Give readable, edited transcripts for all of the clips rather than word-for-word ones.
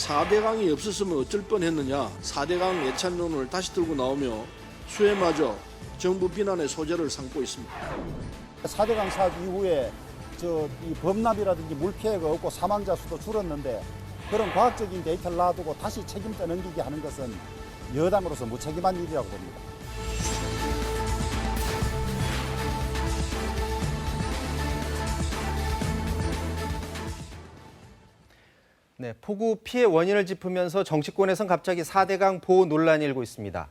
4대강이 없었으면 어쩔 뻔했느냐. 4대강 예찬론을 다시 들고 나오며 수해마저 정부 비난의 소재를 삼고 있습니다. 4대강 사업 이후에 이 범람이라든지 물 피해가 없고 사망자 수도 줄었는데 그런 과학적인 데이터를 놔두고 다시 책임 떠넘기게 하는 것은 여당으로서 무책임한 일이라고 봅니다. 네, 폭우 피해 원인을 짚으면서 정치권에선 갑자기 4대강 보호 논란이 일고 있습니다.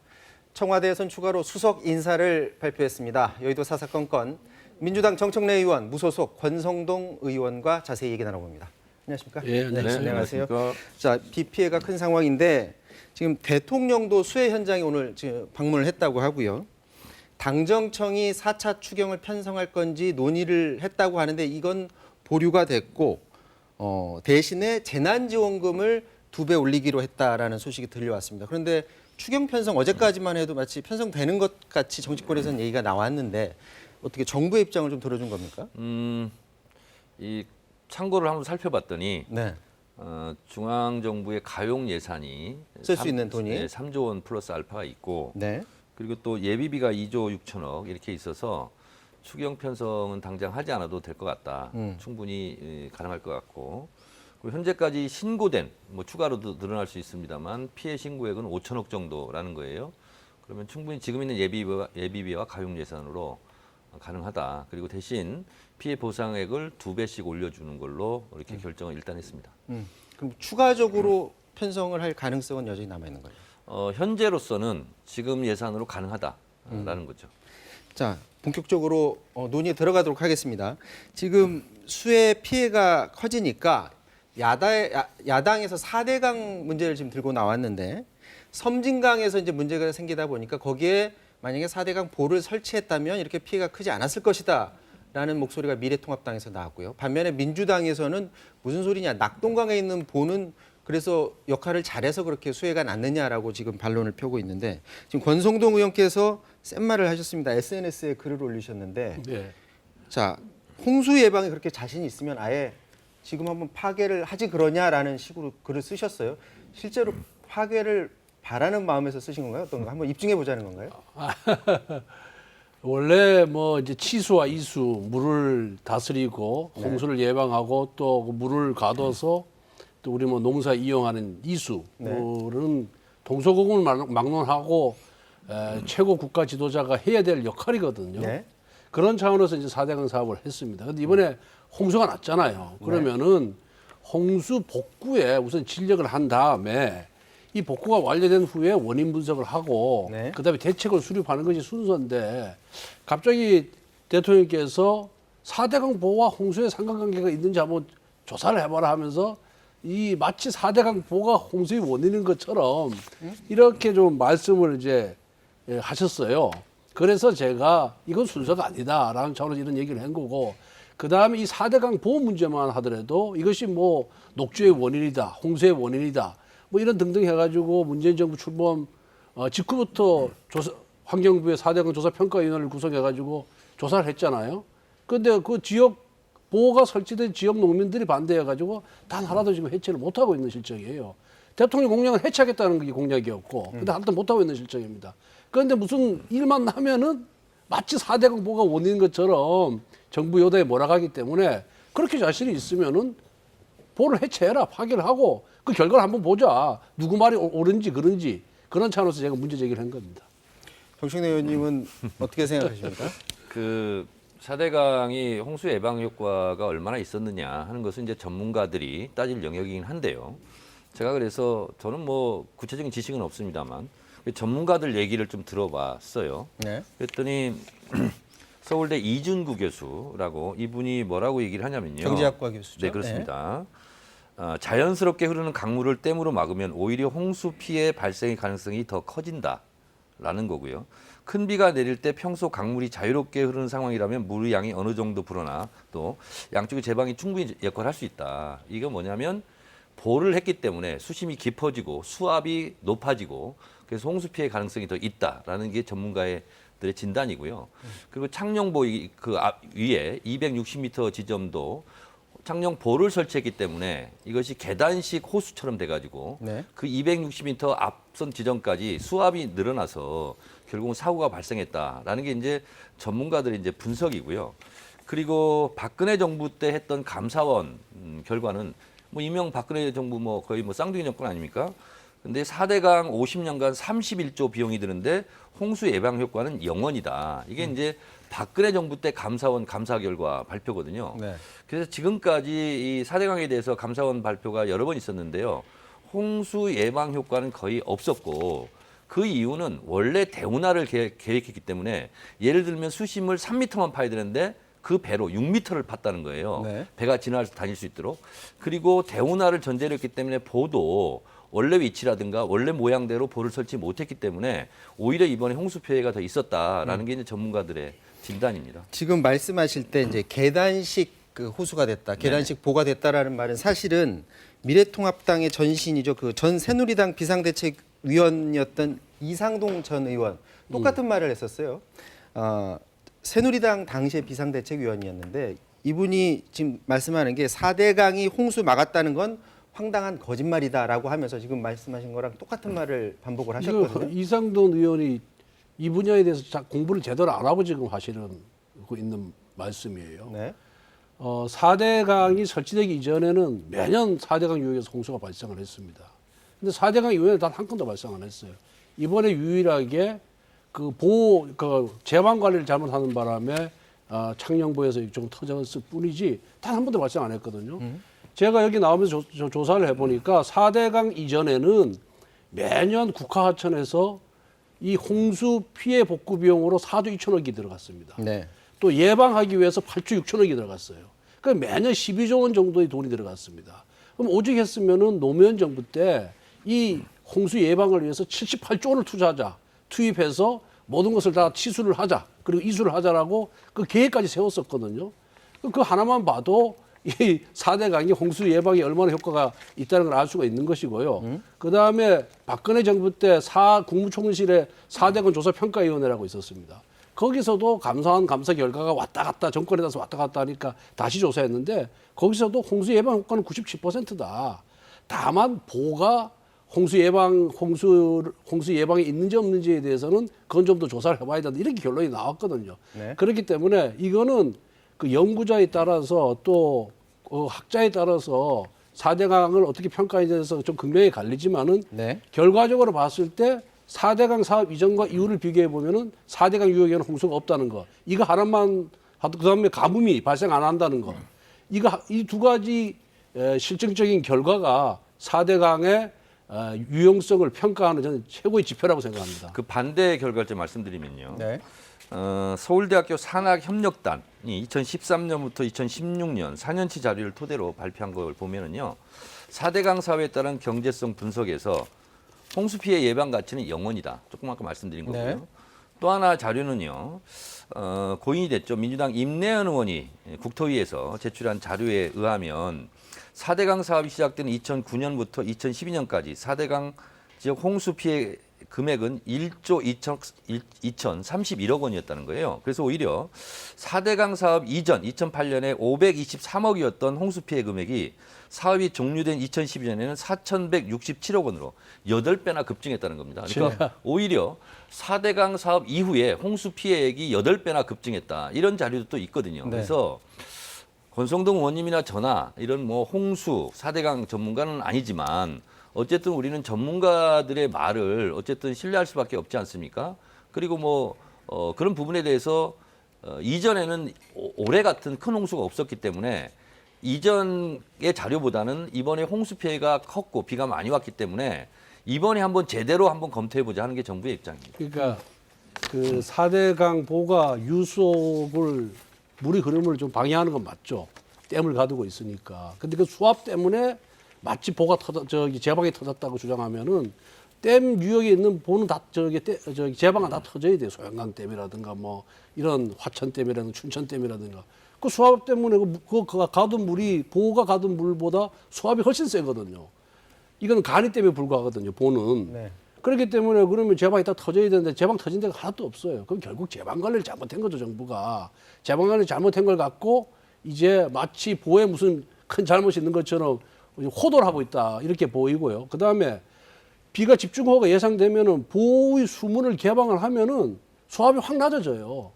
청와대에선 추가로 수석 인사를 발표했습니다. 여의도 사사건건 민주당 정청래 의원, 무소속 권성동 의원과 자세히 얘기 나눠봅니다. 안녕하십니까? 예, 안녕하세요. 네, 안녕하세요. 자, 비 피해가 큰 상황인데 지금 대통령도 수해 현장에 오늘 지금 방문을 했다고 하고요. 당정청이 4차 추경을 편성할 건지 논의를 했다고 하는데 이건 보류가 됐고 대신에 재난지원금을 2배 올리기로 했다라는 소식이 들려왔습니다. 그런데 추경 편성 어제까지만 해도 마치 편성되는 것 같이 정치권에서는 얘기가 나왔는데 어떻게 정부의 입장을 좀 들어준 겁니까? 이 참고를 한번 살펴봤더니 네. 중앙 정부의 가용 예산이 쓸 수 있는 돈이? 네, 3조 원 플러스 알파가 있고 네. 그리고 또 예비비가 2조 6천억 이렇게 있어서 추경 편성은 당장 하지 않아도 될 것 같다. 충분히 가능할 것 같고 그리고 현재까지 신고된 뭐 추가로도 늘어날 수 있습니다만 피해 신고액은 5천억 정도라는 거예요. 그러면 충분히 지금 있는 예비비와 가용 예산으로 가능하다. 그리고 대신 피해 보상액을 2배씩 올려주는 걸로 이렇게 결정을 일단 했습니다. 그럼 추가적으로 편성을 할 가능성은 여전히 남아 있는 거예요? 현재로서는 지금 예산으로 가능하다라는 거죠. 자, 본격적으로 논의에 들어가도록 하겠습니다. 지금 수해 피해가 커지니까 야당에서 4대강 문제를 지금 들고 나왔는데 섬진강에서 이제 문제가 생기다 보니까 거기에 만약에 4대강 보를 설치했다면 이렇게 피해가 크지 않았을 것이다. 라는 목소리가 미래통합당에서 나왔고요. 반면에 민주당에서는 무슨 소리냐. 낙동강에 있는 보는 그래서 역할을 잘해서 그렇게 수해가 났느냐라고 지금 반론을 펴고 있는데 지금 권성동 의원께서 센 말을 하셨습니다. SNS에 글을 올리셨는데 네. 자, 홍수 예방에 그렇게 자신이 있으면 아예 지금 한번 파괴를 하지 그러냐라는 식으로 글을 쓰셨어요. 실제로 파괴를 바라는 마음에서 쓰신 건가요? 어떤가? 한번 입증해 보자는 건가요? 원래 뭐 이제 치수와 이수, 물을 다스리고 홍수를 예방하고 또 그 물을 가둬서 또 우리 뭐 농사 이용하는 이수는 동서고금을 막론하고 최고 국가 지도자가 해야 될 역할이거든요. 네. 그런 차원에서 이제 4대강 사업을 했습니다. 근데 이번에 홍수가 났잖아요. 그러면은 홍수 복구에 우선 진력을 한 다음에 이 복구가 완료된 후에 원인 분석을 하고 그다음에 대책을 수립하는 것이 순서인데 갑자기 대통령께서 4대강 보호와 홍수의 상관관계가 있는지 한번 조사를 해봐라 하면서 이 마치 4대강 보호가 홍수의 원인인 것처럼 이렇게 좀 말씀을 이제 하셨어요. 그래서 제가 이건 순서가 아니다라는 차원에서 이런 얘기를 한 거고 그다음에 이 4대강 보호 문제만 하더라도 이것이 뭐 녹조의 원인이다, 홍수의 원인이다 뭐 이런 등등 해가지고 문재인 정부 출범 직후부터 환경부의 4대강 조사평가위원회를 구성해가지고 조사를 했잖아요. 그런데 그 지역 보호가 설치된 지역 농민들이 반대해가지고 단 하나도 지금 해체를 못하고 있는 실정이에요. 대통령 공약은 해체하겠다는 게 공약이었고 근데 하나도 못하고 있는 실정입니다. 그런데 무슨 일만 나면은 마치 4대강 보호가 원인인 것처럼 정부 여당에 몰아가기 때문에 그렇게 자신이 있으면은 보호를 해체해라, 파기를 하고 그 결과를 한번 보자. 누구 말이 옳은지 그런지 그런 차원에서 제가 문제 제기를 한 겁니다. 정청래 의원님은 어떻게 생각하십니까? 그 4대강이 홍수 예방 효과가 얼마나 있었느냐 하는 것은 이제 전문가들이 따질 영역이긴 한데요. 제가 그래서 저는 뭐 구체적인 지식은 없습니다만 전문가들 얘기를 좀 들어봤어요. 네. 그랬더니 서울대 이준구 교수라고 이분이 뭐라고 얘기를 하냐면요. 경제학과 교수죠. 네, 그렇습니다. 자연스럽게 흐르는 강물을 댐으로 막으면 오히려 홍수 피해 발생의 가능성이 더 커진다라는 거고요. 큰 비가 내릴 때 평소 강물이 자유롭게 흐르는 상황이라면 물의 양이 어느 정도 불어나 또 양쪽의 제방이 충분히 역할을 할 수 있다. 이게 뭐냐면 보를 했기 때문에 수심이 깊어지고 수압이 높아지고 그래서 홍수 피해 가능성이 더 있다라는 게 전문가들의 진단이고요. 그리고 창녕보 그 위에 260m 지점도 창녕보를 설치했기 때문에 이것이 계단식 호수처럼 돼가지고 네. 그 260m 앞선 지점까지 수압이 늘어나서 결국은 사고가 발생했다라는 게 이제 전문가들의 이제 분석이고요. 그리고 박근혜 정부 때 했던 감사원 결과는 뭐 이명 박근혜 정부 뭐 거의 뭐 쌍둥이 정권 아닙니까? 근데 4대강 50년간 31조 비용이 드는데 홍수 예방 효과는 0원이다. 이게 이제 박근혜 정부 때 감사원 감사 결과 발표거든요. 네. 그래서 지금까지 이 4대강에 대해서 감사원 발표가 여러 번 있었는데요. 홍수 예방 효과는 거의 없었고 그 이유는 원래 대운하를 계획했기 때문에 예를 들면 수심을 3m만 파야 되는데 그 배로 6m를 팠다는 거예요. 네. 배가 지나서 다닐 수 있도록. 그리고 대운하를 전제로 했기 때문에 보도 원래 위치라든가 원래 모양대로 보를 설치 못했기 때문에 오히려 이번에 홍수 피해가 더 있었다라는 게 이제 전문가들의 진단입니다. 지금 말씀하실 때 이제 계단식 그 호수가 됐다, 계단식 보가 됐다라는 말은 사실은 미래통합당의 전신이죠. 그 전 새누리당 비상대책위원이었던 이상동 전 의원 똑같은 말을 했었어요. 새누리당 당시의 비상대책위원이었는데 이분이 지금 말씀하는 게 4대강이 홍수 막았다는 건 황당한 거짓말이다라고 하면서 지금 말씀하신 거랑 똑같은 말을 반복을 하셨거든요. 이상돈 의원이 이 분야에 대해서 공부를 제대로 안 하고 지금 하시는 있는 말씀이에요. 네. 4대강이 설치되기 이전에는 매년 4대강 유역에서 홍수가 발생을 했습니다. 근데 4대강 이후에는 단 한 건도 발생 안 했어요. 이번에 유일하게 그 제방 관리를 잘못하는 바람에 창녕보에서 좀 터졌을 뿐이지 단 한 번도 발생 안 했거든요. 제가 여기 나오면서 조사를 해보니까 4대강 이전에는 매년 국가하천에서 이 홍수 피해 복구 비용으로 4조 2천억이 들어갔습니다. 네. 또 예방하기 위해서 8조 6천억이 들어갔어요. 그러니까 매년 12조 원 정도의 돈이 들어갔습니다. 그럼 오직 했으면은 노무현 정부 때 이 홍수 예방을 위해서 78조 원을 투입해서 모든 것을 다 치수를 하자, 그리고 이수를 하자라고 그 계획까지 세웠었거든요. 그 하나만 봐도 이 4대강이 홍수 예방에 얼마나 효과가 있다는 걸 알 수가 있는 것이고요. 그다음에 박근혜 정부 때 국무총리실에 4대강 조사평가위원회라고 있었습니다. 거기서도 감사원 감사 결과가 왔다 갔다 정권에 따라서 왔다 갔다 하니까 다시 조사했는데 거기서도 홍수 예방 효과는 97%다. 다만 보가 홍수 예방에 있는지 없는지에 대해서는 그건 좀 더 조사를 해봐야 된다. 이렇게 결론이 나왔거든요. 네. 그렇기 때문에 이거는 그 연구자에 따라서 또 학자에 따라서 4대강을 어떻게 평가해야 돼서 좀 극명히 갈리지만은 네. 결과적으로 봤을 때 4대강 사업 이전과 이후를 비교해 보면은 4대강 유역에는 홍수가 없다는 거. 이거 하나만 하도 그다음에 가뭄이 발생 안 한다는 거. 이 두 가지 실증적인 결과가 4대강의 유용성을 평가하는 저는 최고의 지표라고 생각합니다. 그 반대 결과를 좀 말씀드리면요. 네. 서울대학교 산학협력단이 2013년부터 2016년 4년치 자료를 토대로 발표한 걸 보면은요. 4대강 사업에 따른 경제성 분석에서 홍수 피해 예방 가치는 0원이다. 조금 아까 말씀드린 거고요. 네. 또 하나 자료는요. 고인이 됐죠. 민주당 임내연 의원이 국토위에서 제출한 자료에 의하면 4대강 사업이 시작된 2009년부터 2012년까지 4대강 지역 홍수 피해 금액은 1조 2,031억 원이었다는 거예요. 그래서 오히려 4대강 사업 이전 2008년에 523억이었던 홍수 피해 금액이 사업이 종료된 2012년에는 4,167억 원으로 8배나 급증했다는 겁니다. 그러니까 오히려 4대강 사업 이후에 홍수 피해액이 8배나 급증했다. 이런 자료도 또 있거든요. 네. 그래서 권성동 의원님이나 저나 이런 뭐 홍수 4대강 전문가는 아니지만 어쨌든 우리는 전문가들의 말을 어쨌든 신뢰할 수밖에 없지 않습니까? 그리고 뭐 그런 부분에 대해서 이전에는 올해 같은 큰 홍수가 없었기 때문에 이전의 자료보다는 이번에 홍수 피해가 컸고 비가 많이 왔기 때문에 이번에 한번 제대로 한번 검토해보자 하는 게 정부의 입장입니다. 그러니까 그 4대강 보가 유속을 물의 흐름을 좀 방해하는 건 맞죠. 댐을 가두고 있으니까. 근데 그 수압 때문에 마치 보가 제방이 터졌다고 주장하면은 댐 유역에 있는 보는 다 제방은 다 터져야 돼요. 소양강 댐이라든가 뭐 이런 화천 댐이라든가 춘천 댐이라든가. 그 수압 때문에 그 가둔 물이 보가 가둔 물보다 수압이 훨씬 세거든요. 이건 간이 때문에 불과하거든요. 보는. 네. 그렇기 때문에 그러면 제방이 다 터져야 되는데 제방 터진 데가 하나도 없어요. 그럼 결국 제방 관리를 잘못한 거죠, 정부가. 제방 관리 잘못한 걸 갖고 이제 마치 보에 무슨 큰 잘못이 있는 것처럼 호도를 하고 있다 이렇게 보이고요. 그다음에 비가 집중호우가 예상되면은 보호의 수문을 개방을 하면은 수압이 확 낮아져요.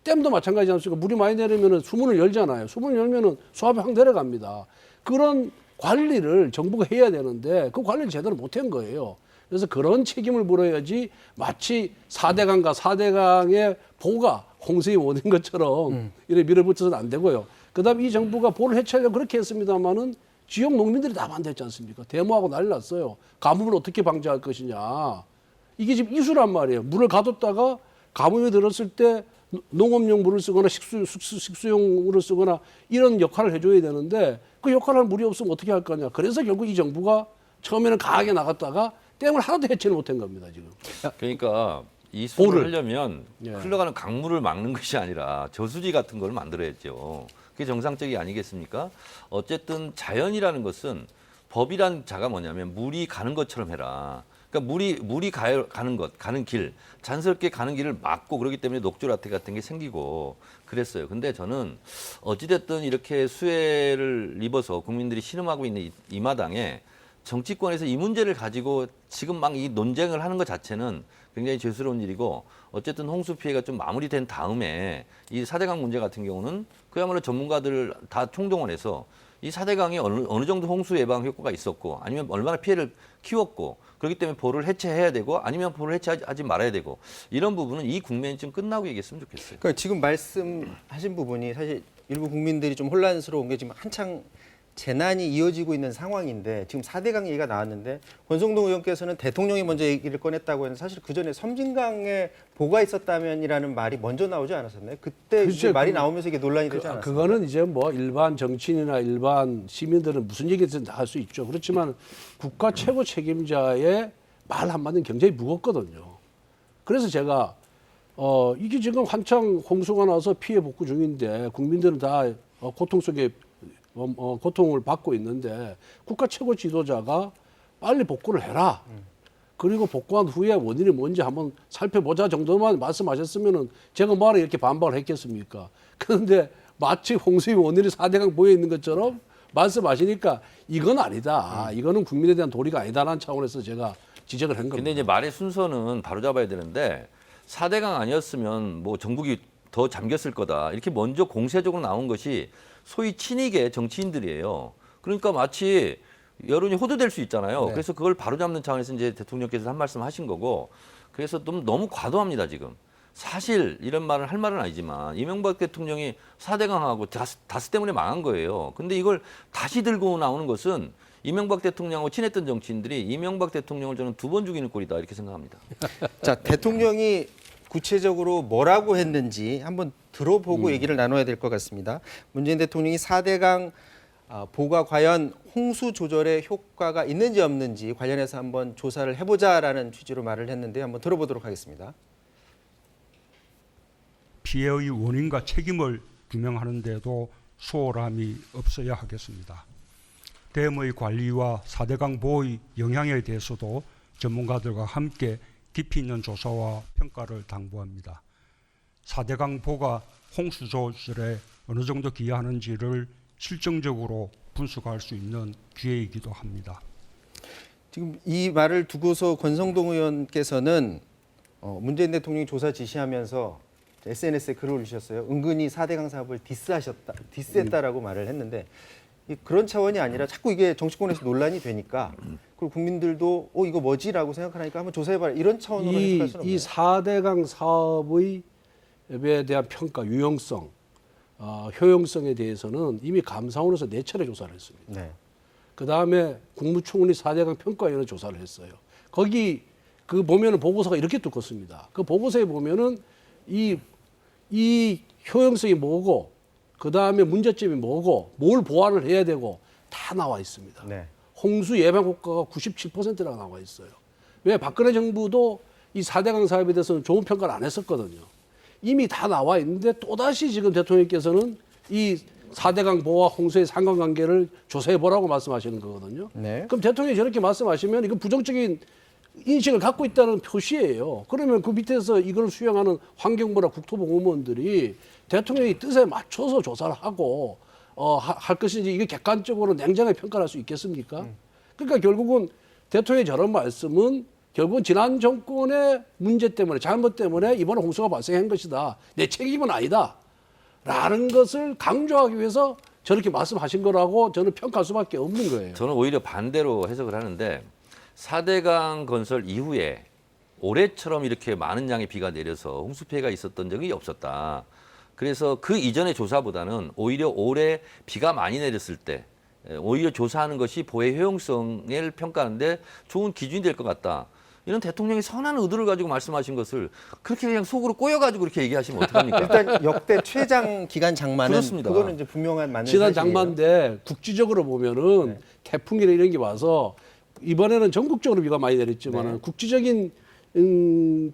댐도 마찬가지지 않습니까? 물이 많이 내리면은 수문을 열잖아요. 수문을 열면은 수압이 확 내려갑니다. 그런 관리를 정부가 해야 되는데 그 관리를 제대로 못한 거예요. 그래서 그런 책임을 물어야지 마치 4대강과 4대강의 보가 홍수의 원인 것처럼 이렇게 밀어붙여서는 안 되고요. 그다음에 이 정부가 보를 해체하려고 그렇게 했습니다마는 지역 농민들이 다 반대했지 않습니까? 데모하고 난리 났어요. 가뭄을 어떻게 방지할 것이냐. 이게 지금 이수란 말이에요. 물을 가뒀다가 가뭄이 들었을 때 농업용 물을 쓰거나 식수용 물을 쓰거나 이런 역할을 해줘야 되는데 그 역할을 할 물이 없으면 어떻게 할 거냐. 그래서 결국 이 정부가 처음에는 강하게 나갔다가 댐을 하나도 해체를 못한 겁니다. 지금. 그러니까 이 수를 보를. 하려면 예. 흘러가는 강물을 막는 것이 아니라 저수지 같은 걸 만들어야죠. 그게 정상적이 아니겠습니까? 어쨌든 자연이라는 것은 법이란 자가 뭐냐면 물이 가는 것처럼 해라. 그러니까 물이 가는 길, 자연스럽게 가는 길을 막고 그러기 때문에 녹조라태 같은 게 생기고 그랬어요. 근데 저는 어찌됐든 이렇게 수해를 입어서 국민들이 신음하고 있는 이 마당에 정치권에서 이 문제를 가지고 지금 막 이 논쟁을 하는 것 자체는 굉장히 죄스러운 일이고 어쨌든 홍수 피해가 좀 마무리된 다음에 이 4대강 문제 같은 경우는 그야말로 전문가들을 다 총동원해서 이 4대강이 어느 정도 홍수 예방 효과가 있었고 아니면 얼마나 피해를 키웠고 그렇기 때문에 보를 해체해야 되고 아니면 보를 해체하지 말아야 되고 이런 부분은 이 국면이 좀 끝나고 얘기했으면 좋겠어요. 그러니까 지금 말씀하신 부분이 사실 일부 국민들이 좀 혼란스러운 게 지금 한창 재난이 이어지고 있는 상황인데 지금 4대강 얘기가 나왔는데 권성동 의원께서는 대통령이 먼저 얘기를 꺼냈다고 했는데 사실 그 전에 섬진강에 보가 있었다면이라는 말이 먼저 나오지 않았었나요? 그때 이제 말이 나오면서 이게 논란이 되지 않았어요? 그거는 이제 뭐 일반 정치인이나 일반 시민들은 무슨 얘기든 다 할 수 있죠. 그렇지만 국가 최고 책임자의 말 한마디는 굉장히 무겁거든요. 그래서 제가 이게 지금 한창 홍수가 나서 피해 복구 중인데 국민들은 다 고통 속에 고통을 받고 있는데 국가 최고 지도자가 빨리 복구를 해라. 그리고 복구한 후에 원인이 뭔지 한번 살펴보자 정도만 말씀하셨으면은 제가 뭐하러 이렇게 반박을 했겠습니까? 그런데 마치 홍수의 원인이 4대강 보여 있는 것처럼 말씀하시니까 이건 아니다. 이거는 국민에 대한 도리가 아니다라는 차원에서 제가 지적을 한 겁니다. 근데 이제 말의 순서는 바로 잡아야 되는데 4대강 아니었으면 뭐 전국이 더 잠겼을 거다. 이렇게 먼저 공세적으로 나온 것이 소위 친이계 정치인들이에요. 그러니까 마치 여론이 호도될 수 있잖아요. 네. 그래서 그걸 바로잡는 차원에서 이제 대통령께서 한 말씀 하신 거고 그래서 너무 과도합니다, 지금. 사실 이런 말을 할 말은 아니지만 이명박 대통령이 4대강하고 다스 때문에 망한 거예요. 근데 이걸 다시 들고 나오는 것은 이명박 대통령하고 친했던 정치인들이 이명박 대통령을 저는 2번 죽이는 꼴이다 이렇게 생각합니다. 자, 대통령이 구체적으로 뭐라고 했는지 한번 들어보고 얘기를 나눠야 될 것 같습니다. 문재인 대통령이 4대강 보가 과연 홍수 조절에 효과가 있는지 없는지 관련해서 한번 조사를 해보자라는 취지로 말을 했는데 한번 들어보도록 하겠습니다. 피해의 원인과 책임을 규명하는 데도 소홀함이 없어야 하겠습니다. 댐의 관리와 4대강 보호의 영향에 대해서도 전문가들과 함께 깊이 있는 조사와 평가를 당부합니다. 4대강 보가 홍수 조절에 어느 정도 기여하는지를 실증적으로 분석할 수 있는 기회이기도 합니다. 지금 이 말을 두고서 권성동 의원께서는 문재인 대통령이 조사 지시하면서 SNS에 글을 올리셨어요. 은근히 4대강 사업을 디스했다라고 말을 했는데 그런 차원이 아니라 자꾸 이게 정치권에서 논란이 되니까 그리고 국민들도 이거 뭐지라고 생각하니까 한번 조사해봐라 이런 차원으로 해석할 수는 없나요? 이 4대강 사업의 에 대한 평가, 유용성, 효용성에 대해서는 이미 감사원에서 4차례 조사를 했습니다. 네. 그다음에 국무총리 4대강 평가위원회 조사를 했어요. 거기 그 보면은 보고서가 이렇게 두껍습니다. 그 보고서에 보면은 이 효용성이 뭐고 그다음에 문제점이 뭐고 뭘 보완을 해야 되고 다 나와 있습니다. 네. 홍수 예방 효과가 97%나 나와 있어요. 왜 박근혜 정부도 이 4대강 사업에 대해서는 좋은 평가를 안 했었거든요. 이미 다 나와 있는데 또다시 지금 대통령께서는 이 4대강 보호와 홍수의 상관관계를 조사해보라고 말씀하시는 거거든요. 네. 그럼 대통령이 저렇게 말씀하시면 이건 부정적인 인식을 갖고 있다는 표시예요. 그러면 그 밑에서 이걸 수행하는 환경부나 국토부 공무원들이 대통령의 뜻에 맞춰서 조사를 하고 할 것인지 이게 객관적으로 냉정하게 평가할 수 있겠습니까? 그러니까 결국은 대통령의 저런 말씀은 결국은 지난 정권의 문제 때문에 잘못 때문에 이번에 홍수가 발생한 것이다. 내 책임은 아니다. 라는 것을 강조하기 위해서 저렇게 말씀하신 거라고 저는 평가할 수밖에 없는 거예요. 저는 오히려 반대로 해석을 하는데 4대강 건설 이후에 올해처럼 이렇게 많은 양의 비가 내려서 홍수 피해가 있었던 적이 없었다. 그래서 그 이전의 조사보다는 오히려 올해 비가 많이 내렸을 때 오히려 조사하는 것이 보해 효용성을 평가하는데 좋은 기준이 될 것 같다. 이런 대통령의 선한 의도를 가지고 말씀하신 것을 그렇게 그냥 속으로 꼬여가지고 그렇게 얘기하시면 어떡합니까? 일단 역대 최장 기간 장마는 그렇습니다. 그거는 이제 분명한 맞는 지난 사실이에요. 장마인데 국지적으로 보면은 태풍이나 이런 게 와서 이번에는 전국적으로 비가 많이 내렸지만은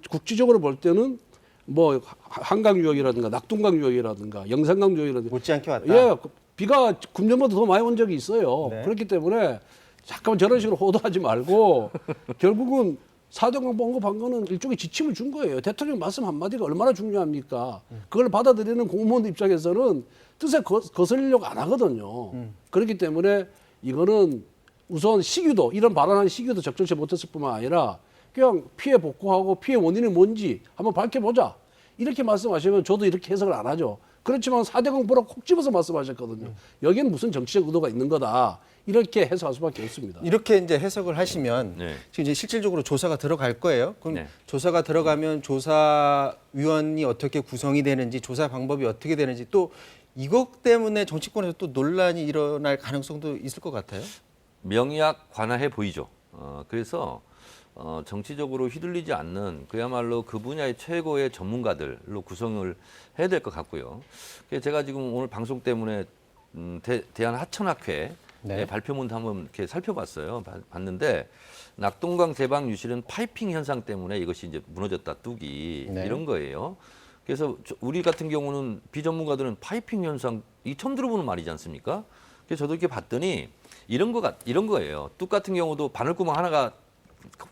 국지적으로 볼 때는 뭐 한강 유역이라든가 낙동강 유역이라든가 영산강 유역이라든가 못지않게 왔다. 예, 비가 금년보다 더 많이 온 적이 있어요. 네. 그렇기 때문에 잠깐만 저런 식으로 호도하지 말고 결국은 4대강 언급한 거는 일종의 지침을 준 거예요. 대통령 말씀 한마디가 얼마나 중요합니까? 그걸 받아들이는 공무원 입장에서는 뜻에 거슬리려고 안 하거든요. 그렇기 때문에 이거는 우선 시기도 이런 발언한 시기도 적절치 못했을 뿐만 아니라 그냥 피해 복구하고 피해 원인이 뭔지 한번 밝혀보자. 이렇게 말씀하시면 저도 이렇게 해석을 안 하죠. 그렇지만 4대강 보라 콕 집어서 말씀하셨거든요. 여기는 무슨 정치적 의도가 있는 거다. 이렇게 해석할 수밖에 없습니다. 이렇게 이제 해석을 하시면 네. 지금 이제 실질적으로 조사가 들어갈 거예요. 그럼 네. 조사가 들어가면 조사위원이 어떻게 구성이 되는지, 조사 방법이 어떻게 되는지 또 이것 때문에 정치권에서 또 논란이 일어날 가능성도 있을 것 같아요. 명약 관화해 보이죠. 그래서 정치적으로 휘둘리지 않는 그야말로 그 분야의 최고의 전문가들로 구성을 해야 될 것 같고요. 그래서 제가 지금 오늘 방송 때문에 대한하천학회 네. 발표문도 한번 이렇게 살펴봤어요. 봤는데 낙동강 제방 유실은 파이핑 현상 때문에 이것이 이제 무너졌다 뚝이 네. 이런 거예요. 그래서 우리 같은 경우는 비전문가들은 파이핑 현상 이 처음 들어보는 말이지 않습니까? 그래서 저도 이렇게 봤더니 이런 거예요. 뚝 같은 경우도 바늘구멍 하나가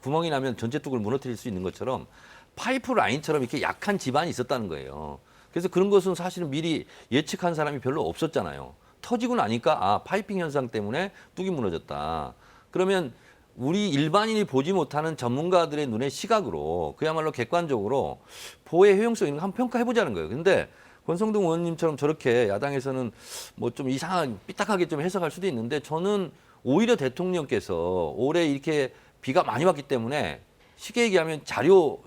구멍이 나면 전체 뚝을 무너뜨릴 수 있는 것처럼 파이프 라인처럼 이렇게 약한 집안이 있었다는 거예요. 그래서 그런 것은 사실은 미리 예측한 사람이 별로 없었잖아요. 터지고 나니까 파이핑 현상 때문에 뚝이 무너졌다. 그러면 우리 일반인이 보지 못하는 전문가들의 눈의 시각으로 그야말로 객관적으로 보해 효용성 이런 거 한번 평가해보자는 거예요. 근데 권성동 의원님처럼 저렇게 야당에서는 뭐 좀 이상하게 삐딱하게 좀 해석할 수도 있는데 저는 오히려 대통령께서 올해 이렇게 비가 많이 왔기 때문에 쉽게 얘기하면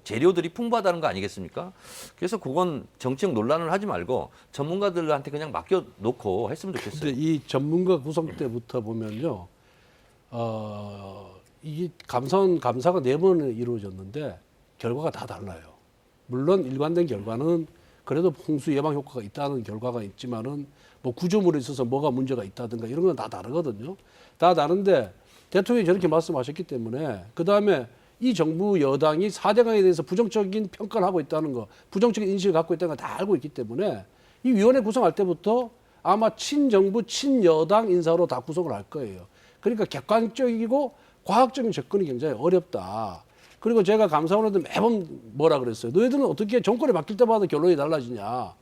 재료들이 풍부하다는 거 아니겠습니까? 그래서 그건 정치적 논란을 하지 말고 전문가들한테 그냥 맡겨놓고 했으면 좋겠어요. 근데 이 전문가 구성 때부터 보면요, 이게 감사가 4번 이루어졌는데 결과가 다 달라요. 물론 일관된 결과는 그래도 홍수 예방 효과가 있다는 결과가 있지만은 뭐 구조물에 있어서 뭐가 문제가 있다든가 이런 건 다 다르거든요. 다 다른데 대통령이 저렇게 말씀하셨기 때문에 그 다음에 이 정부 여당이 4대강에 대해서 부정적인 평가를 하고 있다는 거, 부정적인 인식을 갖고 있다는 걸 다 알고 있기 때문에 이 위원회 구성할 때부터 아마 친정부, 친여당 인사로 다 구성을 할 거예요. 그러니까 객관적이고 과학적인 접근이 굉장히 어렵다. 그리고 제가 감사원한테 매번 뭐라 그랬어요. 너희들은 어떻게 정권이 바뀔 때마다 결론이 달라지냐.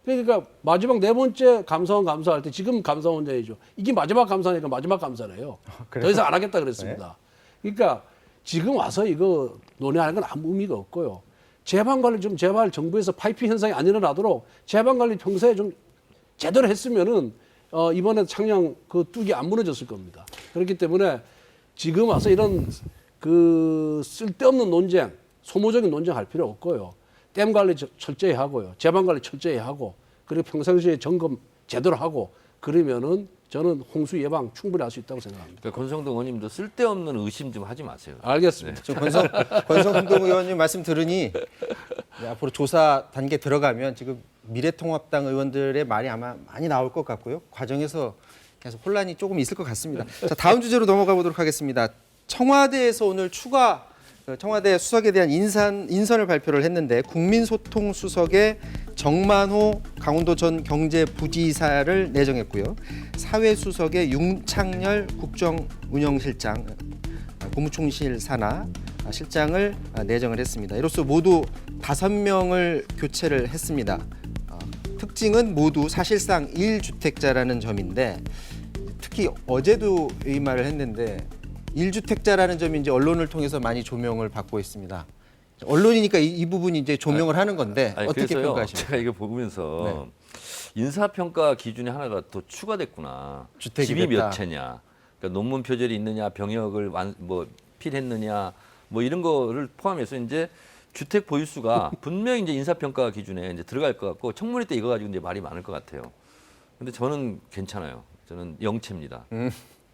그러니까 마지막 4번째 감사원 감사할 때 지금 감사원장이죠. 이게 마지막 감사니까 마지막 감사래요. 더 이상 안 하겠다 그랬습니다. 그러니까 지금 와서 이거 논의하는 건 아무 의미가 없고요. 재반 관리 좀 제발 정부에서 파이프 현상이 안 일어나도록 재반 관리 평소에 좀 제대로 했으면은 이번에 창녕 그 뚝이 안 무너졌을 겁니다. 그렇기 때문에 지금 와서 이런 그 쓸데없는 논쟁, 소모적인 논쟁 할 필요 없고요. 댐 관리 철저히 하고요. 재반 관리 철저히 하고 그리고 평상시에 점검 제대로 하고 그러면은 저는 홍수 예방 충분히 할 수 있다고 생각합니다. 그러니까 권성동 의원님도 쓸데없는 의심 좀 하지 마세요. 알겠습니다. 저 권성동 의원님 말씀 들으니 이제 앞으로 조사 단계 들어가면 지금 미래통합당 의원들의 말이 아마 많이 나올 것 같고요. 과정에서 계속 혼란이 조금 있을 것 같습니다. 자, 다음 주제로 넘어가 보도록 하겠습니다. 청와대에서 오늘 청와대 수석에 대한 인선을 발표를 했는데 국민소통수석에 정만호 강원도 전 경제부지사를 내정했고요. 사회수석에 윤창열 국정운영실장, 국무총실 산하 실장을 내정을 했습니다. 이로써 모두 5명을 교체를 했습니다. 특징은 모두 사실상 1주택자라는 점인데 특히 어제도 이 말을 했는데 1주택자라는 점이 이제 언론을 통해서 많이 조명을 받고 있습니다. 언론이니까 이 부분이 이제 조명을 하는 건데 아니, 어떻게 그래서요, 평가하십니까? 제가 이거 보면서 인사평가 기준이 하나가 또 추가됐구나. 주택이 집이 됐다. 몇 채냐, 그러니까 논문 표절이 있느냐, 병역을 뭐 필했느냐, 뭐 이런 거를 포함해서 이제 주택 보유수가 분명히 이제 인사평가 기준에 이제 들어갈 것 같고 청문회 때 이거 가지고 이제 말이 많을 것 같아요. 근데 저는 괜찮아요. 저는 0채입니다.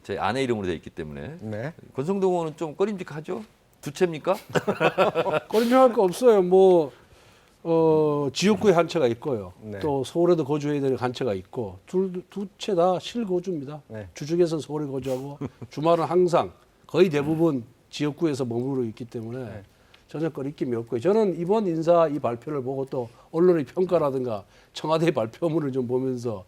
제 아내 이름으로 돼 있기 때문에. 네. 권성동 의원은 좀 꺼림직하죠? 2채입니까? 꺼림직할 거 없어요. 뭐 지역구에 한 채가 있고요. 네. 또 서울에도 거주해야 되는 한 채가 있고 두 채 다 실거주입니다. 네. 주중에서는 서울에 거주하고 주말은 항상 거의 대부분 지역구에서 머무르고 있기 때문에 네. 전혀 거리낌이 없고요. 저는 이번 인사 이 발표를 보고 또 언론의 평가라든가 청와대 발표문을 좀 보면서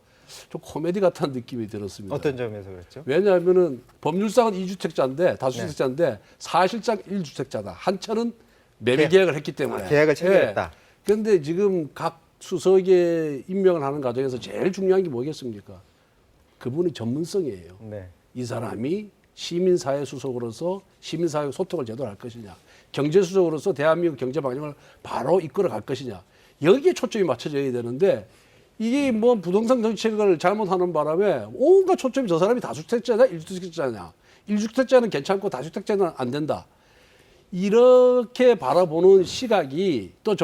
좀 코미디 같은 느낌이 들었습니다. 어떤 점에서 그렇죠? 왜냐하면은 법률상은 2주택자인데 다주택자인데 사실상 1주택자다. 한 채는 매매 계약을 했기 때문에 계약을 체결했다. 그런데 지금 각 수석에 임명을 하는 과정에서 제일 중요한 게 뭐겠습니까? 그분의 전문성이에요. 네. 이 사람이 시민사회 수석으로서 시민사회 소통을 제대로 할 것이냐, 경제수석으로서 대한민국 경제 방향을 바로 이끌어 갈 것이냐, 여기에 초점이 맞춰져야 되는데 이게 뭐 부동산 정책을 잘못하는 바람에 온갖 초점이 저 사람이 다주택자냐, 1주택자냐, 1주택자는 괜찮고 다주택자는 안 된다. 이렇게 바라보는 시각이 또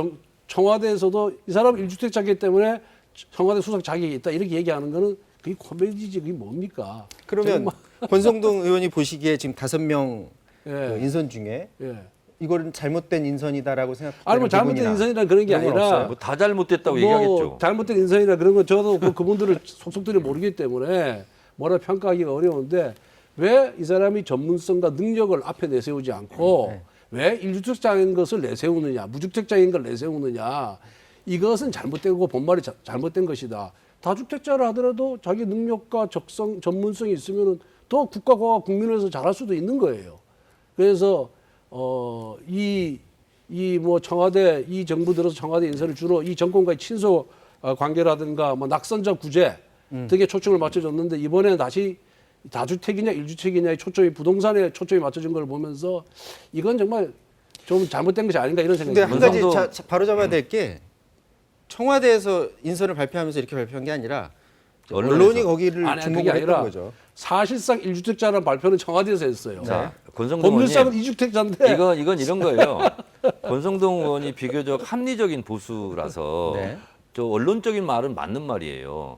청와대에서도 이 사람은 1주택자이기 때문에 청와대 수석 자격이 있다 이렇게 얘기하는 거는 그게 코미디지 그게 뭡니까? 그러면 권성동 의원이 보시기에 지금 5명 예. 그 인선 중에 예. 이거는 잘못된 인선이다라고 생각하는 아니 뭐 잘못된 부분이나 인선이라 그런 게 그런 건 아니라 없어요? 뭐 다 잘못됐다고 얘기하겠죠. 잘못된 인선이나 그런 건 저도 그분들을 속속들이 모르기 때문에 뭐라 평가하기가 어려운데 왜 이 사람이 전문성과 능력을 앞에 내세우지 않고 왜 1주택자인 것을 내세우느냐, 무주택자인 걸 내세우느냐, 이것은 잘못되고 본말이 잘못된 것이다. 다주택자를 하더라도 자기 능력과 적성, 전문성이 있으면은 더 국가와 국민을 위해서 잘할 수도 있는 거예요. 그래서 이 뭐 청와대 이 정부 들어서 청와대 인사를 주로 이 정권과의 친소 관계라든가 뭐 낙선자 구제 등에 초점을 맞춰줬는데 이번에는 다시 다주택이냐 1주택이냐의 초점이 부동산에 초점이 맞춰진 걸 보면서 이건 정말 좀 잘못된 것이 아닌가 이런 생각이 근데 한 듭니다. 가지 바로 잡아야 될 게 청와대에서 인선을 발표하면서 이렇게 발표한 게 아니라 언론에서. 언론이 거기를 아니, 그게 주목을 아니라 했던 거죠. 사실상 1주택자라는 발표는 청와대에서 했어요. 자, 권성동 법률상은 의원님, 2주택자인데 이건 이런 거예요. 권성동 의원이 비교적 합리적인 보수라서 네. 저 언론적인 말은 맞는 말이에요.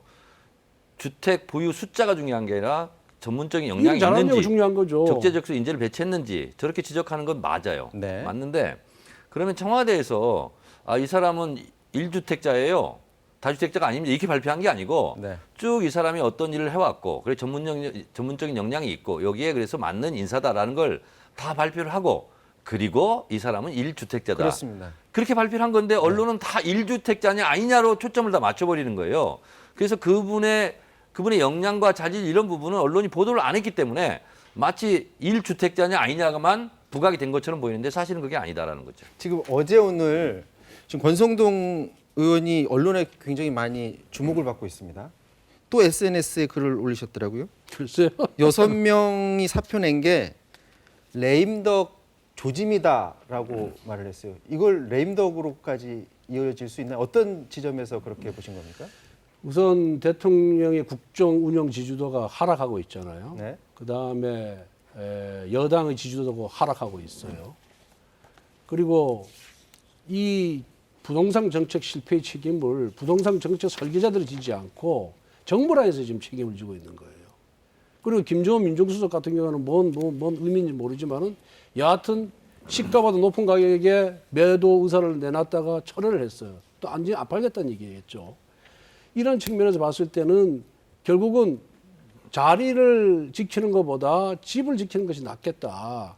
주택 보유 숫자가 중요한 게 아니라 전문적인 역량이 잘하는 게 있는지 중요한 거죠. 적재적소 인재를 배치했는지 저렇게 지적하는 건 맞아요. 네. 맞는데 그러면 청와대에서 이 사람은 1주택자예요. 다주택자가 아닙니다. 이렇게 발표한 게 아니고 네. 쭉 이 사람이 어떤 일을 해왔고 그래 전문적인 역량이 있고 여기에 그래서 맞는 인사다라는 걸 다 발표를 하고 그리고 이 사람은 1주택자다. 그렇습니다. 그렇게 발표를 한 건데 언론은 다 1주택자냐 아니냐로 초점을 다 맞춰버리는 거예요. 그래서 그분의 역량과 자질 이런 부분은 언론이 보도를 안 했기 때문에 마치 1주택자냐 아니냐만 부각이 된 것처럼 보이는데 사실은 그게 아니다라는 거죠. 지금 어제 오늘 지금 권성동 의원이 언론에 굉장히 많이 주목을 받고 있습니다. 또 SNS에 글을 올리셨더라고요. 글쎄요. 6명이 사표 낸 게 레임덕 조짐이다라고 말을 했어요. 이걸 레임덕으로까지 이어질 수 있나요? 어떤 지점에서 그렇게 보신 겁니까? 우선 대통령의 국정 운영 지지도가 하락하고 있잖아요. 네. 그다음에 여당의 지지도도 하락하고 있어요. 그리고 이 부동산 정책 실패의 책임을 부동산 정책 설계자들이 지지 않고 정부라에서 지금 책임을 지고 있는 거예요. 그리고 김정은 민정수석 같은 경우는 뭔 의미인지 모르지만은 여하튼 시가보다 높은 가격에 매도 의사를 내놨다가 철회를 했어요. 또 안 팔겠다는 얘기겠죠. 이런 측면에서 봤을 때는 결국은 자리를 지키는 것보다 집을 지키는 것이 낫겠다.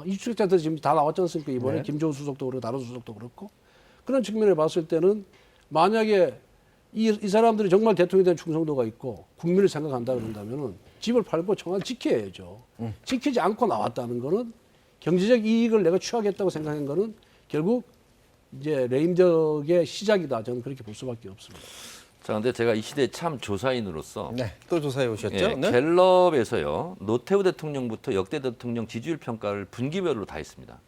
이주택자들 지금 다 나왔지 않습니까? 이번에 네. 김정은 수석도 그렇고 다른 수석도 그렇고. 그런 측면에 봤을 때는 만약에 이 사람들이 정말 대통령에 대한 충성도가 있고 국민을 생각한다 그런다면은 집을 팔고 청와대 지켜야죠. 지키지 않고 나왔다는 거는 경제적 이익을 내가 취하겠다고 생각한 거는 결국 이제 레임덕의 시작이다. 저는 그렇게 볼 수밖에 없습니다. 자, 근데 제가 이 시대 참 조사인으로서 네, 또 조사해 오셨죠? 예, 네. 갤럽에서요 노태우 대통령부터 역대 대통령 지지율 평가를 분기별로 다 했습니다.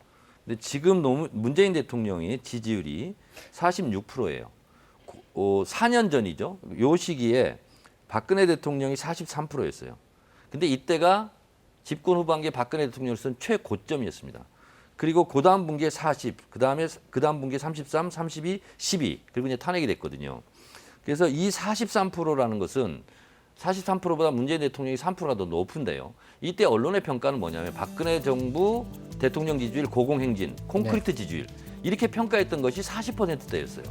근데 지금 문재인 대통령이 지지율이 46%예요. 4년 전이죠. 요 시기에 박근혜 대통령이 43%였어요. 근데 이때가 집권 후반기에 박근혜 대통령으로서는 최고점이었습니다. 그리고 그 다음 분기에 40, 그 다음 분기에 33, 32, 12, 그리고 이제 탄핵이 됐거든요. 그래서 이 43%라는 것은 43%보다 문재인 대통령이 3%가 더 높은데요. 이때 언론의 평가는 뭐냐면 박근혜 정부 대통령 지지율 고공행진, 콘크리트 지지율 이렇게 평가했던 것이 40%대였어요.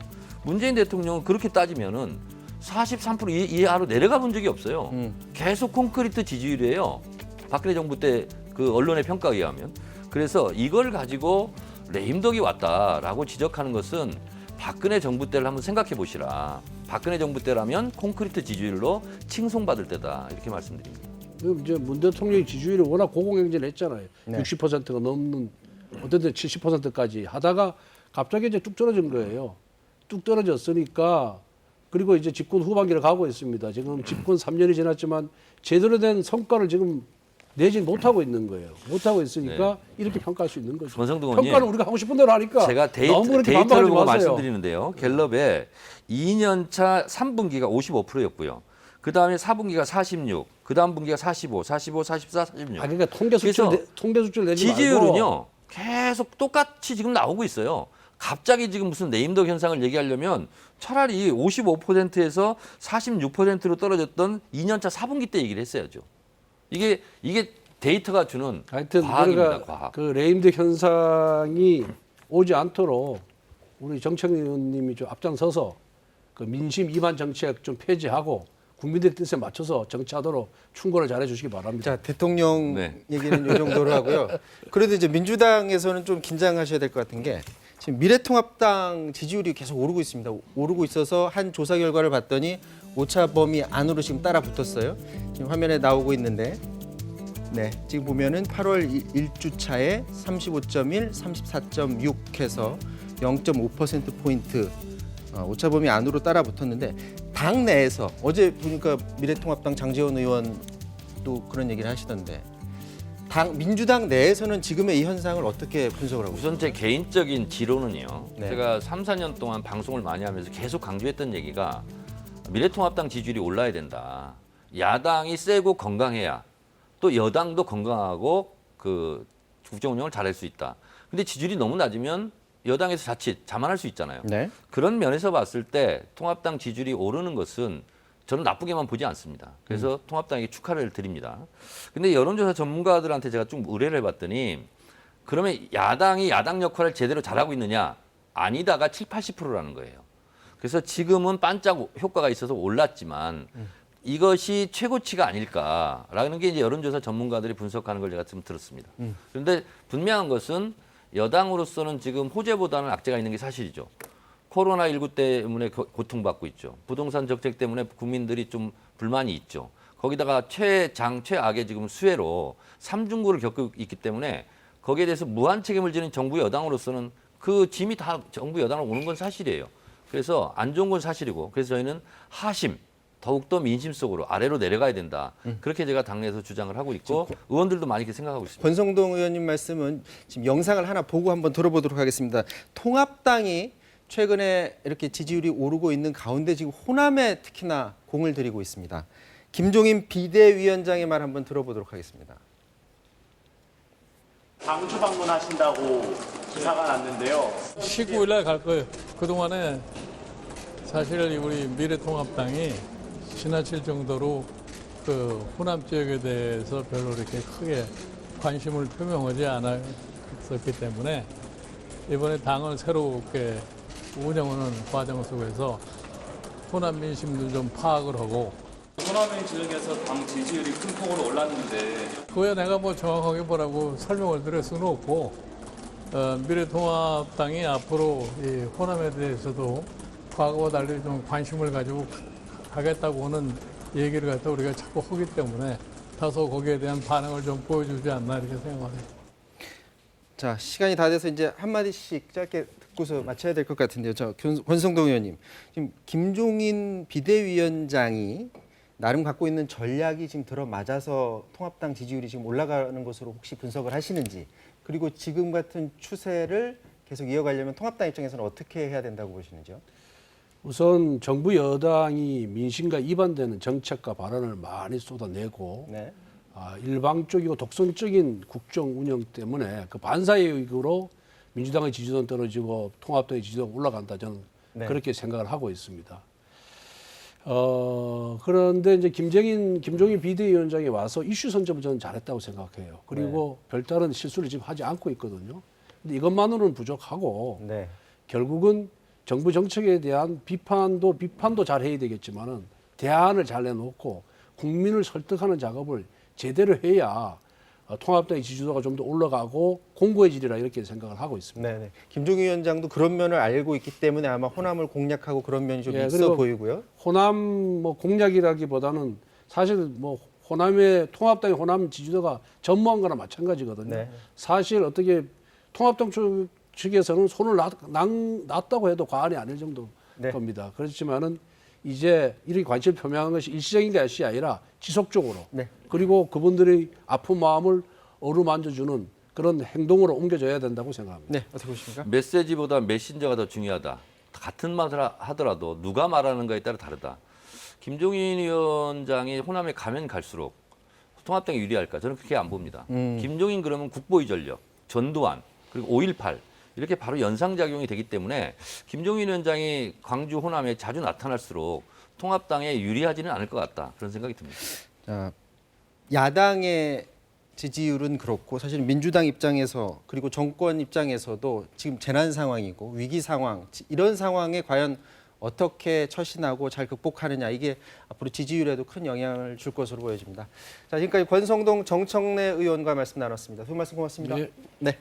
문재인 대통령은 그렇게 따지면은 43% 이하로 내려가 본 적이 없어요. 계속 콘크리트 지지율이에요. 박근혜 정부 때 그 언론의 평가에 의하면. 그래서 이걸 가지고 레임덕이 왔다라고 지적하는 것은 박근혜 정부 때를 한번 생각해 보시라. 박근혜 정부 때라면 콘크리트 지지율로 칭송받을 때다. 이렇게 말씀드립니다. 이제 문 대통령이 지지율이 워낙 고공행진을 했잖아요. 네. 60%가 넘는 어떤 때 70%까지 하다가 갑자기 이제 뚝 떨어진 거예요. 뚝 떨어졌으니까 그리고 이제 집권 후반기를 가고 있습니다. 지금 집권 3년이 지났지만 제대로 된 성과를 지금 내지 못하고 있는 거예요. 못하고 있으니까 이렇게 평가할 수 있는 거죠. 권성동 의원님, 평가를 우리가 하고 싶은 대로 하니까 제가 너무 그렇게 데이터를 반박하지 보고 마세요. 말씀드리는데요. 갤럽에 2년차 3분기가 55%였고요. 그 다음에 4분기가 46, 그 다음 분기가 45, 45, 44, 46. 아, 그러니까 통계 수치를 내지 말고 지지율은요 계속 똑같이 지금 나오고 있어요. 갑자기 지금 무슨 네임덕 현상을 얘기하려면 차라리 55%에서 46%로 떨어졌던 2년차 4분기 때 얘기를 했어야죠. 이게 데이터가 주는 하여튼 과학입니다. 우리가 과학. 그 레임덕 현상이 오지 않도록 우리 정청래 의원님이 좀 앞장서서 그 민심 이반 정책 좀 폐지하고 국민들 뜻에 맞춰서 정치하도록 충고를 잘해 주시기 바랍니다. 자, 대통령 네. 얘기는 이 정도로 하고요. 그래도 이제 민주당에서는 좀 긴장하셔야 될 것 같은 게 지금 미래통합당 지지율이 계속 오르고 있습니다. 오르고 있어서 한 조사 결과를 봤더니 오차 범위 안으로 지금 따라 붙었어요. 지금 화면에 나오고 있는데, 네, 지금 보면은 8월 1주 차에 35.1, 34.6 해서 0.5% 포인트 오차 범위 안으로 따라 붙었는데 당 내에서 어제 보니까 미래통합당 장제원 의원도 그런 얘기를 하시던데 민주당 내에서는 지금의 이 현상을 어떻게 분석을 하고 있습니까? 우선 제 개인적인 지론은요. 네. 제가 3, 4년 동안 방송을 많이 하면서 계속 강조했던 얘기가 미래통합당 지지율이 올라야 된다. 야당이 세고 건강해야 또 여당도 건강하고 그 국정 운영을 잘할 수 있다. 근데 지지율이 너무 낮으면 여당에서 자칫 자만할 수 있잖아요. 네. 그런 면에서 봤을 때 통합당 지지율이 오르는 것은 저는 나쁘게만 보지 않습니다. 그래서 통합당에게 축하를 드립니다. 근데 여론조사 전문가들한테 제가 좀 의뢰를 해봤더니 그러면 야당이 야당 역할을 제대로 잘하고 있느냐? 아니다가 7, 80%라는 거예요. 그래서 지금은 반짝 효과가 있어서 올랐지만 이것이 최고치가 아닐까라는 게 이제 여론조사 전문가들이 분석하는 걸 제가 좀 들었습니다. 그런데 분명한 것은 여당으로서는 지금 호재보다는 악재가 있는 게 사실이죠. 코로나19 때문에 고통받고 있죠. 부동산 적색 때문에 국민들이 좀 불만이 있죠. 거기다가 최악의 지금 수해로 삼중고를 겪고 있기 때문에 거기에 대해서 무한 책임을 지는 정부 여당으로서는 그 짐이 다 정부 여당으로 오는 건 사실이에요. 그래서 안 좋은 건 사실이고 그래서 저희는 하심, 더욱더 민심 속으로 아래로 내려가야 된다. 그렇게 제가 당내에서 주장을 하고 있고 의원들도 많이 그렇게 생각하고 있습니다. 권성동 의원님 말씀은 지금 영상을 하나 보고 한번 들어보도록 하겠습니다. 통합당이 최근에 이렇게 지지율이 오르고 있는 가운데 지금 호남에 특히나 공을 들이고 있습니다. 김종인 비대위원장의 말 한번 들어보도록 하겠습니다. 광주 방문하신다고 기사가 났는데요. 19일 날 갈 거예요. 그동안에 사실 우리 미래통합당이 지나칠 정도로 그 호남 지역에 대해서 별로 이렇게 크게 관심을 표명하지 않았었기 때문에 이번에 당을 새롭게 운영하는 과정 속에서 호남 민심도 좀 파악을 하고 호남의 지역에서 당 지지율이 큰 폭으로 올랐는데 그거야 내가 뭐 정확하게 뭐라고 설명을 드릴 수는 없고 미래통합당이 앞으로 이 호남에 대해서도 과거와 달리 좀 관심을 가지고 하겠다고 하는 얘기를 갖다 우리가 자꾸 하기 때문에 다소 거기에 대한 반응을 좀 보여주지 않나 이렇게 생각합니다. 자, 시간이 다 돼서 이제 한마디씩 짧게 듣고서 마쳐야 될 것 같은데요. 저 권성동 의원님, 지금 김종인 비대위원장이 나름 갖고 있는 전략이 지금 들어맞아서 통합당 지지율이 지금 올라가는 것으로 혹시 분석을 하시는지, 그리고 지금 같은 추세를 계속 이어가려면 통합당 입장에서는 어떻게 해야 된다고 보시는지요? 우선 정부 여당이 민심과 이반되는 정책과 발언을 많이 쏟아내고 네. 일방적이고 독선적인 국정 운영 때문에 그 반사이익으로 민주당의 지지도는 떨어지고 통합당의 지지도가 올라간다, 저는 네. 그렇게 생각을 하고 있습니다. 그런데 이제 김종인 비대위원장이 와서 이슈 선점을 저는 잘했다고 생각해요. 그리고 별다른 실수를 지금 하지 않고 있거든요. 근데 이것만으로는 부족하고 네. 결국은 정부 정책에 대한 비판도 잘 해야 되겠지만은 대안을 잘 내놓고 국민을 설득하는 작업을 제대로 해야 통합당의 지지도가 좀 더 올라가고 공고해지리라, 이렇게 생각을 하고 있습니다. 네. 김종인 위원장도 그런 면을 알고 있기 때문에 아마 호남을 공략하고 그런 면이 좀 있어 그리고 보이고요. 호남 뭐 공략이라기보다는 사실 뭐 호남의 통합당의 호남 지지도가 전무한 거나 마찬가지거든요. 네. 사실 어떻게 통합당 측에서는 손을 놨다고 해도 과언이 아닐 정도 네. 겁니다. 그렇지만은 이제 이렇게 관심을 표명한 것이 일시적인 것이 아니라 지속적으로, 네. 그리고 그분들의 아픈 마음을 어루만져주는 그런 행동으로 옮겨져야 된다고 생각합니다. 네, 어떻게 보십니까? 메시지보다 메신저가 더 중요하다. 같은 말을 하더라도 누가 말하는가에 따라 다르다. 김종인 위원장이 호남에 가면 갈수록 통합당이 유리할까? 저는 그렇게 안 봅니다. 김종인 그러면 국보위 전력, 전두환, 그리고 5.18 이렇게 바로 연상작용이 되기 때문에 김종인 위원장이 광주 호남에 자주 나타날수록 통합당에 유리하지는 않을 것 같다. 그런 생각이 듭니다. 자, 야당의 지지율은 그렇고 사실 민주당 입장에서 그리고 정권 입장에서도 지금 재난 상황이고 위기 상황, 이런 상황에 과연 어떻게 처신하고 잘 극복하느냐, 이게 앞으로 지지율에도 큰 영향을 줄 것으로 보여집니다. 자, 지금까지 권성동 정청래 의원과 말씀 나눴습니다. 두 분 말씀 고맙습니다. 네. 네.